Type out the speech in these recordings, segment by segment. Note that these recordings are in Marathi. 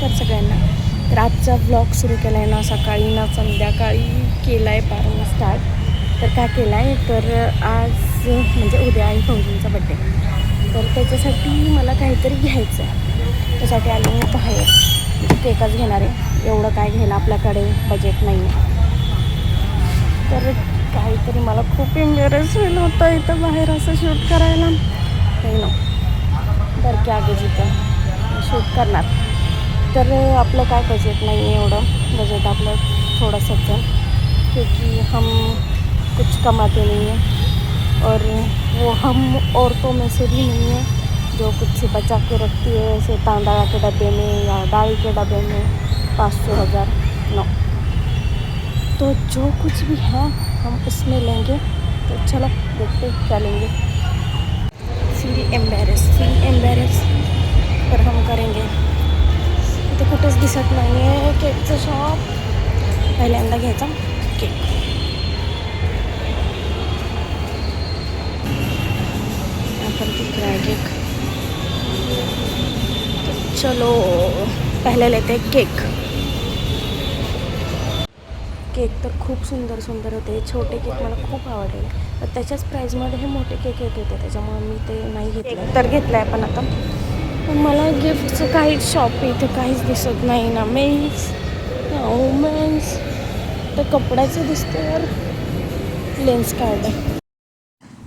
नमस्कार सगळ्यांना. तर आजचा व्लॉग सुरू केला आहे ना सकाळी ना संध्याकाळी केला आहे पारून स्टार्ट. तर काय केला आहे तर आज म्हणजे उद्या आहे फौजींचा बड्डे. तर त्याच्यासाठी मला काहीतरी घ्यायचं आहे. त्यासाठी आले मी बाहेर, म्हणजे केकच घेणार आहे. एवढं काय घ्यायला आपल्याकडे बजेट नाही आहे. तर काहीतरी मला खूप एम्बॅरेस फील होतं इथं बाहेर असं शूट करायला. काही ना तर की आगे जिथं शूट करणार. तर आपलं काय बजेट नहीं है, एवढं बजेट आपलं थोडंसंच है, क्योंकि हम कुछ कमाते नहीं हैं और वो हम औरतों में से भी नहीं है जो कुछ से बचा के रखती है ऐसे तांदळा के डब्बे में या दाल के डब्बे में 500,000 नो. तो जो कुछ भी है हम उसमें लेंगे. तो चलो देखते क्या लेंगे. फील एम्बेरस पर हम करेंगे. इथे कुठेच दिसत नाही आहे केकचं शॉप. पहिल्यांदा घ्यायचा केक. आपण दिख रहा है केक. तो चलो पहले लेते केक. केक तर खूप सुंदर सुंदर होते. छोटे केक मला खूप आवडले. तर त्याच्याच प्राईजमध्ये हे मोठे केक येत होते, त्याच्यामुळे मी ते नाही घेतलं. तर घेतलं आहे पण आता. पण मला गिफ्टचं काहीच शॉप इथे काहीच दिसत नाही ना. मेन्स वुमेन्स तर कपड्याचं दिसतं यार. लेन्स कार्ड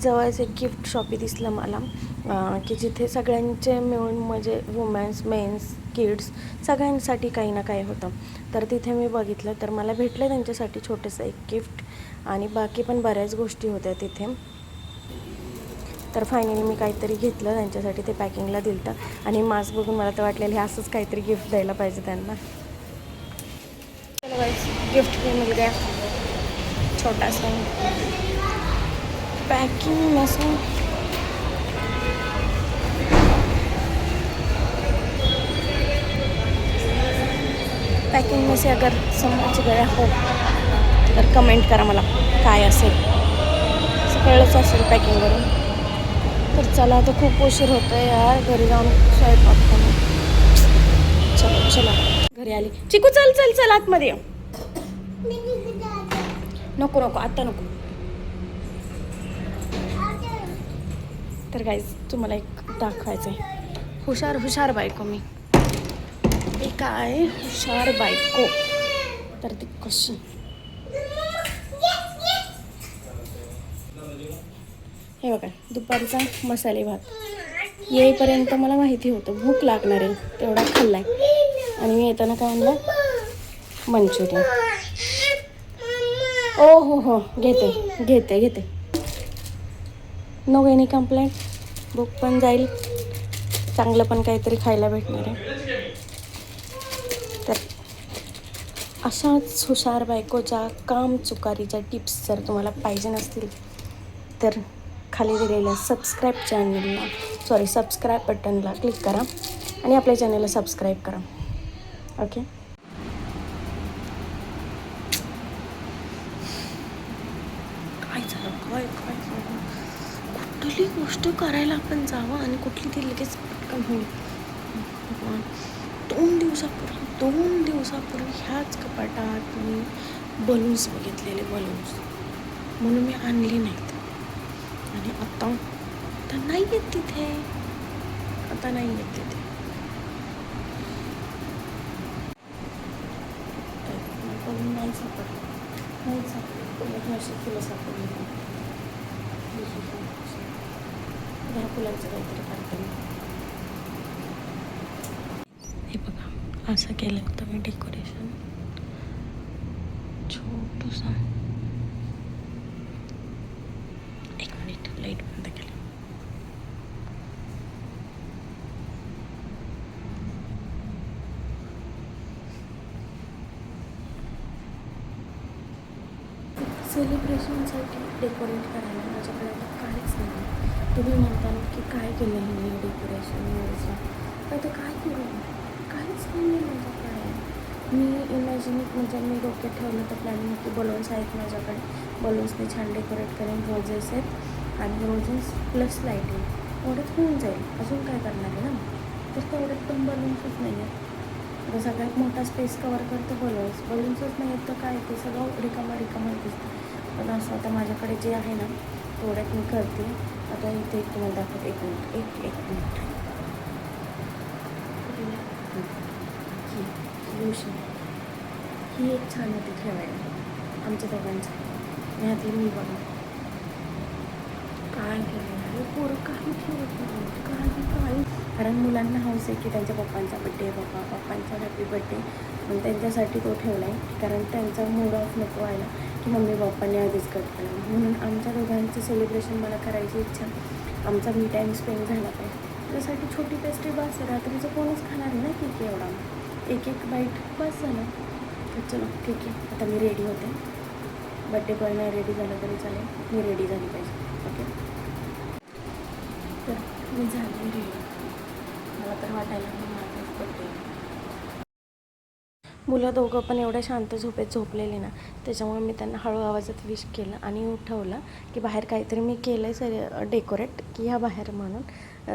जवळच एक गिफ्ट शॉपी दिसलं मला, की जिथे सगळ्यांचे मिळून म्हणजे वुमेन्स मेन्स किड्स सगळ्यांसाठी काही ना काही होतं. तर तिथे मी बघितलं तर मला भेटलं त्यांच्यासाठी छोटंसं एक गिफ्ट आणि बाकी पण बऱ्याच गोष्टी होत्या तिथे. तर फायनली मी काहीतरी घेतलं त्यांच्यासाठी. ते पॅकिंगला दिलं आणि मास्क बघून मला तर वाटलेलं हे असंच काहीतरी गिफ्ट द्यायला पाहिजे त्यांना. चलो गाइस गिफ्ट भी मिल गया. छोटा सा पैकिंग में से पैकिंग में से अगर समझ गया हो तर कमेंट करा मला काय असेल. कळलंच असेल पॅकिंगवरून. तर चला आता खूप उशीर होतो आहे यार. घरी जाऊन स्वयंपाक करू. चलो चला घरी आली. चिकू चल चल चल आतमध्ये ये. नको नको आत्ता नको. तर गाईज तुम्हाला एक दाखवायचं आहे. हुशार हुशार बायको मी. काय हुशार बायको. तर ती कशी हे बघा दुपारचा मसाले भात. येईपर्यंत मला माहिती होतं भूक लागणार आहे, तेवढा खाल्लाय. आणि मी येताना काय आणलं मंचुरियन. ओ हो घेते घेते घेते. No any complaint. भूक पण जाईल, चांगलं पण काहीतरी खायला भेटणार आहे. तर अशाच हुशार बायकोच्या काम चुकारीच्या टिप्स जर तुम्हाला पाहिजे नसतील तर खाली दिलेल्या सबस्क्राईब बटनला क्लिक करा आणि आपल्या चॅनलला सबस्क्राईब करा. ओके. काय कुठली गोष्ट करायला आपण जावं आणि कुठली ती लगेच पटकन होईल. 2 दिवसापूर्वी ह्याच कपाटात मी बलून्स बघितलेले म्हणून मी आणली नाहीत. आणि आता नाही आहेत तिथे. बलून नाही सापडले. अशी फुलं सापडली. ह्या फुलांचं काहीतरी करते मी. हे बघा असं केलं होतं मी डेकोरेशन छोटंसं. एक मिनिट लाईट बंद केली. सेलिब्रेशनसाठी डेकोरेट करायला माझ्याकडे आता काहीच नाही. तुम्ही म्हणता की काय केलं आहे डेकोरेशन वगैरे. आता काय करू, काहीच नाही आहे माझ्याकडे. मी म्हणजे मी डोक्यात ठेवलं तर प्लॅनिंग की बलून्स आहेत माझ्याकडे. बलून्सने छान डेकोरेट करेन. रोजेस आहेत आणि रोजेस प्लस लाईटिंग एवढंच होऊन जाईल. अजून काय करणार आहे ना. तर तेवढ्यात पण बलून्सच नाही आहेत. तर सगळ्यात मोठा स्पेस कवर करतो बलून्सच नाही येत तर काय ते सगळं रिकामा दिसतं. पण असं आता माझ्याकडे जे आहे ना तेवढ्यात मी करते. आता इथे एक तुम्हाला दाखवते. एक मिनिट एक मिनिट. ही उशी ही एक छान होती ठेवायला आमच्या दोघांचं. ह्यातली मी बघा काय केलं पोरं काही ठेवत नाही काही. कारण मुलांना हौस आहे की त्यांच्या पप्पांचा बड्डे पप्पांचा हॅपी बड्डे मग त्यांच्यासाठी तो ठेवला आहे. कारण त्यांचा मूड ऑफ नको व्हायला की मम्मी पप्पांनी आधीच कट केला. म्हणून आमच्या दोघांचं सेलिब्रेशन मला करायची इच्छा. आमचा मी टाईम स्पेंड झाला पाहिजे. त्यासाठी छोटी पेस्ट्री बस आहे. रात्रीचं कोणच खाणार नाही केक एवढा. एक बाईट बस झालं. तर चलो ठीक आहे. आता मी रेडी होते. बड्डे बॉय नाही रेडी झालं तरी चालेल. मी रेडी झाली पाहिजे. ओके तर मी झाली रेडी. मला तर वाटायला माझाच बड्डे. मुलं दोघं पण एवढ्या शांत झोपेत झोपलेली ना त्याच्यामुळे मी त्यांना हळू आवाजात विश केलं आणि उठवलं की बाहेर काहीतरी मी केलं आहे सर डेकोरेट की ह्या बाहेर म्हणून.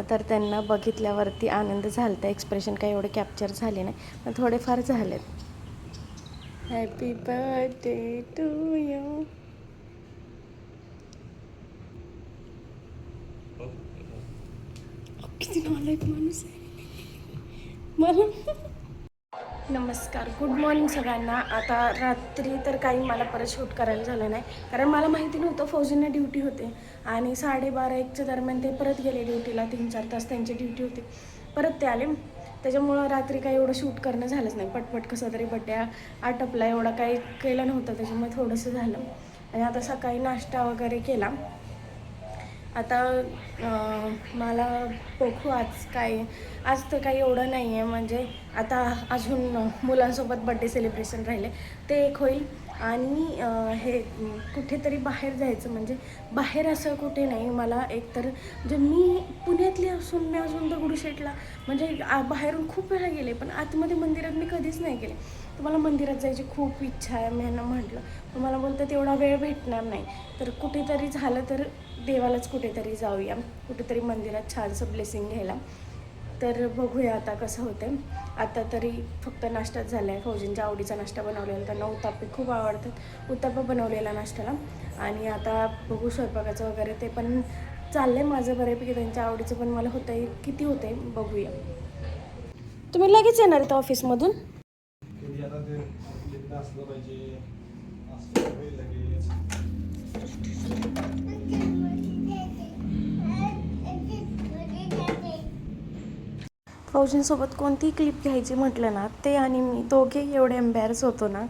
तर त्यांना बघितल्यावरती आनंद झाला. त्या एक्सप्रेशन काही एवढे कॅप्चर झाले नाही पण थोडेफार झालेत. Happy birthday to you. किती नालायक माणूस आहे मला. नमस्कार गुड मॉर्निंग सगळ्यांना. आता रात्री तर काही मला परत शूट करायला झालं नाही कारण मला माहिती नव्हतं फौजींना ड्युटी होते आणि 12:30-1च्या दरम्यान ते परत गेले ड्युटीला. 3-4 तास त्यांची ड्युटी होती. परत ते आले. त्याच्यामुळं रात्री काही एवढं शूट करणं झालंच नाही. पटपट कसं तरी बड्डे आटपला. एवढं काही केलं नव्हतं त्याच्यामुळे थोडंसं झालं. आणि आता सकाळी नाश्ता वगैरे केला. आता मला बघू आज तर काही एवढं नाही आहे. म्हणजे आता अजून मुलांसोबत बड्डे सेलिब्रेशन राहिले ते एक होईल. आणि हे कुठेतरी बाहेर जायचं म्हणजे बाहेर असं कुठे नाही. मला एकतर म्हणजे मी पुण्यातली असून मी अजून दगडूशेठला म्हणजे बाहेरून खूप वेळा गेले पण आतमध्ये मंदिरात मी कधीच नाही गेले. तर मला मंदिरात जायची खूप इच्छा आहे. मी ह्यांना म्हटलं पण मला बोलतं तेवढा वेळ भेटणार नाही. तर कुठेतरी झालं तर देवालाच कुठेतरी जाऊया. कुठेतरी मंदिरात छानसं ब्लेसिंग घ्यायला. तर बघूया आता कसं होतं. आता तरी फक्त नाश्ताच झाला आहे. फौजींच्या आवडीचा नाश्ता बनवलेला. त्यांना उत्तापे खूप आवडतात. उत्तापा बनवलेला नाश्त्याला. आणि आता बघू स्वयंपाकाचं वगैरे ते पण चाललं आहे माझं बऱ्यापैकी. त्यांच्या आवडीचं पण मला होतं आहे. किती होतं आहे बघूया. तुम्ही लगेच येणार आहेत ऑफिसमधून? फौजींसोबत कोणतीही क्लिप घ्यायची म्हटलं ना ते आणि मी दोघे एवढे एम्बॅरस होतो ना.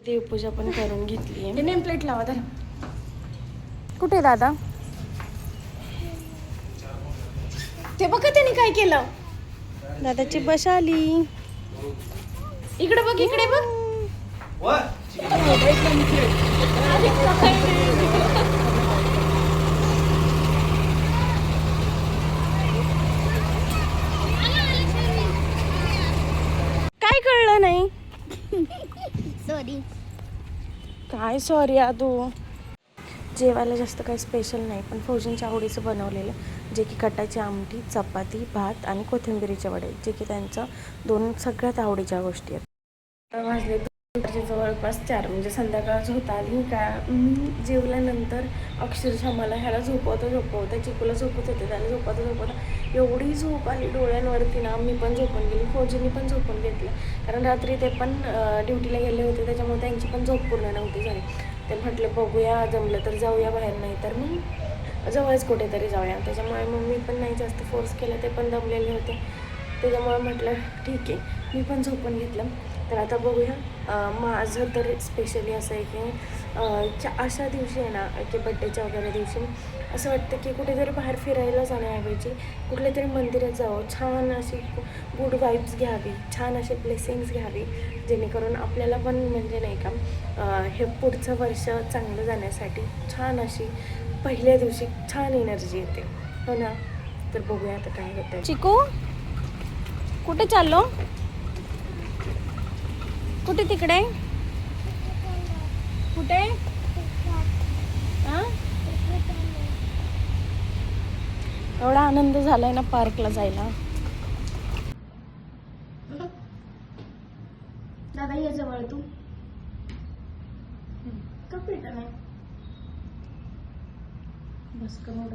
देवपूजा पण करून घेतली आहे. नेम प्लेट लावा तर. कुठे दादा? ते बघा त्यांनी काय केलं. दादाची बस आली. इकडे बघ इकडे बघ. काय कळलं नाही. सॉरी. काय सॉरी आदू. जेवायला जास्त काही स्पेशल नाही पण फौजींच्या आवडीचं बनवलेलं जे की कटाची आमटी चपाती भात आणि कोथिंबिरीचे वडे जे की त्यांचं 2 सगळ्यात आवडीच्या गोष्टी आहेत. आता वाजले जवळपास 4 म्हणजे संध्याकाळच होत आली का मी जेवल्यानंतर अक्षरशः मला ह्याला झोपवता चिकूला झोपत होते त्याला झोपवता एवढी झोप आली डोळ्यांवरती ना. मी पण झोपून गेली. फौजींनी पण झोपून घेतलं कारण रात्री ते पण ड्युटीला गेले होते त्याच्यामुळे त्यांची पण झोप पूर्ण नव्हती झाली. ते म्हटलं बघूया जमलं तर जाऊया बाहेर नाही तर मग जवळच कुठेतरी जाऊया. त्याच्यामुळे मग मी पण नाही जास्त फोर्स केलं. ते पण दमलेले होते त्याच्यामुळे म्हटलं ठीक आहे मी पण झोपून घेतलं. तर आता बघूया. माझं तर स्पेशली असं आहे की अशा दिवशी आहे ना की बड्डेच्या वगैरे दिवशी असं वाटतं की कुठेतरी बाहेर फिरायला जाण्याऐवजी कुठल्या तरी मंदिरात जावं. छान अशी गुड वाईब्स घ्यावी. छान असे ब्लेसिंग्स घ्यावी जेणेकरून आपल्याला पण म्हणजे नाही का हे पुढचं वर्ष चांगलं जाण्यासाठी छान अशी पहिल्या दिवशी छान एनर्जी येते हो ना. तर बघूया आता काय होतं. चिकू कुठे चाललो? कुठे तिकडे? कुठे? एवढा आनंद झालाय ना पार्कला जायला. दादा ये जवळ तू. कपडे नाही बस commode.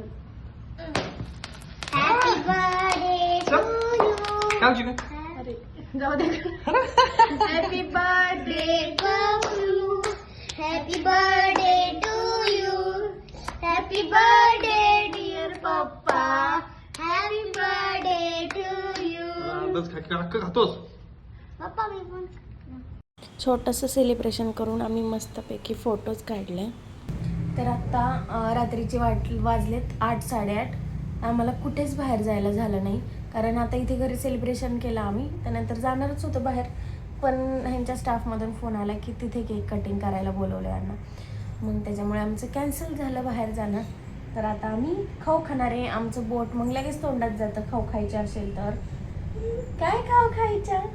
Happy birthday to you. अरे जाऊ दे. Happy birthday to you. Happy birthday to you. Happy birthday dear papa. Happy birthday to you. पप्पा मी पण छोटंसं सेलिब्रेशन करून आम्ही मस्तपैकी फोटोज काढले. तर आत्ता रात्रीचे वाजलेत 8 साडेआठ. आम्हाला कुठेच बाहेर जायला झालं नाही कारण आता इथे घरी सेलिब्रेशन केलं आम्ही. त्यानंतर जाणारच होतं बाहेर पण ह्यांच्या स्टाफमधून फोन आला की तिथे केक कटिंग करायला बोलवलं यांना. मग त्याच्यामुळे आमचं कॅन्सल झालं बाहेर जाणं. तर आता आम्ही खाऊ खाणार आहे. आमचं बोट मग लगेच तोंडात जातं खाऊ खायचं असेल तर. काय खाऊ खायचं?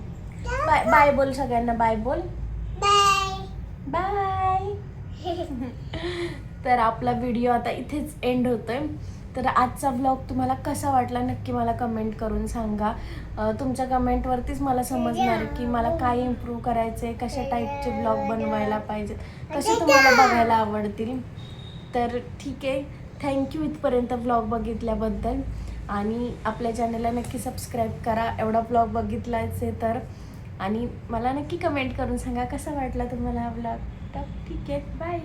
बाय बाय बोल सगळ्यांना. बाय बोल. Bye bye. तर आपला व्हिडिओ आता इथेच एंड होतोय. तर आजचा व्लॉग तुम्हाला कसा वाटला नक्की मला कमेंट करून सांगा. तुमच्या कमेंटवरतीच मला समजणार की मला काय इम्प्रूव्ह करायचं आहे, कशा टाईपचे व्लॉग बनवायला पाहिजेत, कसे तुम्हाला बघायला आवडतील. तर ठीक आहे, थँक्यू इथपर्यंत व्लॉग बघितल्याबद्दल. आणि आपल्या चॅनलला नक्की सबस्क्राईब करा एवढा व्लॉग बघितलाच आहे तर. आणि मला नक्की कमेंट करून सांगा कसा वाटला तुम्हाला हा व्लॉग. तर ठीक आहे, बाय.